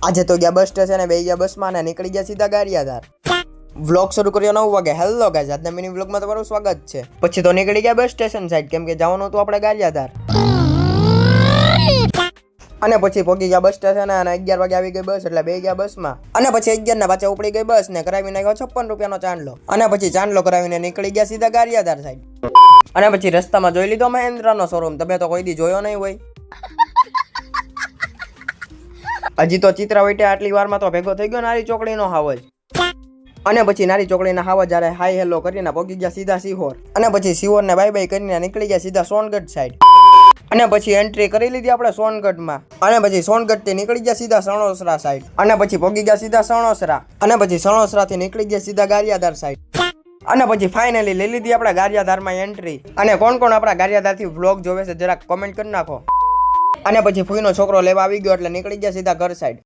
આજે તો ગયા બસ સ્ટેશને બે ગયા બસમાં ને નીકળી ગયા સીધા ગારિયાધાર. વ્લોગ શરૂ કર્યો 9 વાગે. હેલો ગાઈઝ, આજના મિની વ્લોગમાં તમારું સ્વાગત છે. પછી તો નીકળી ગયા બસ સ્ટેશન સાઈડ, કેમ કે જવાનું હતું આપણે ગારિયાધાર. અને પછી પહોંચી ગયા બસ સ્ટેશન અને 11 વાગે આવી ગઈ બસ, એટલે બે ગયા બસમાં. અને પછી 11 ના પાછા ઉપડી ગઈ બસ ને કરાવી નાખ્યો 56 રૂપિયાનો ચાંદલો. અને પછી ચાંદલો કરાવીને નીકળી ગયા સીધા ગારિયાધાર સાઈડ. અને પછી રસ્તામાં જોઈ લીધો મહેન્દ્રનો શોરૂમ. તમે તો કોઈ દી જોયો નહીં હોય. હજી તો ચિત્રા વૈટે આટલી વારમાં તો ભેગો થઈ ગયો નારી ચોકડીનો હાવજ. અને પછી નારી ચોકડીના હાવજ જ્યારે હાઈ હેલો કરીને પહોંચી ગયા સીધા સિહોર. અને પછી સિહોરને બાય બાય કરીને નીકળી ગયા સીધા સોનગઢ સાઈડ. અને પછી એન્ટ્રી કરી લીધી આપણે સોનગઢમાં. અને પછી સોનગઢથી નીકળી ગયા સીધા સણોસરા સાઈડ. અને પછી પહોંચી ગયા સીધા સણોસરા. અને પછી સણોસરાથી નીકળી ગયા સીધા ગારિયાધાર સાઈડ. અને પછી ફાઇનલી લઈ લીધી આપણે ગારિયાધારમાં એન્ટ્રી. અને કોણ કોણ આપણા ગારિયાધારથી વ્લોગ જોવે છે જરાક કોમેન્ટ કરી નાખો. અને પછી ફૂઈનો છોકરો લેવા આવી ગયો એટલે નીકળી ગયા સીધા ઘર સાઈડ.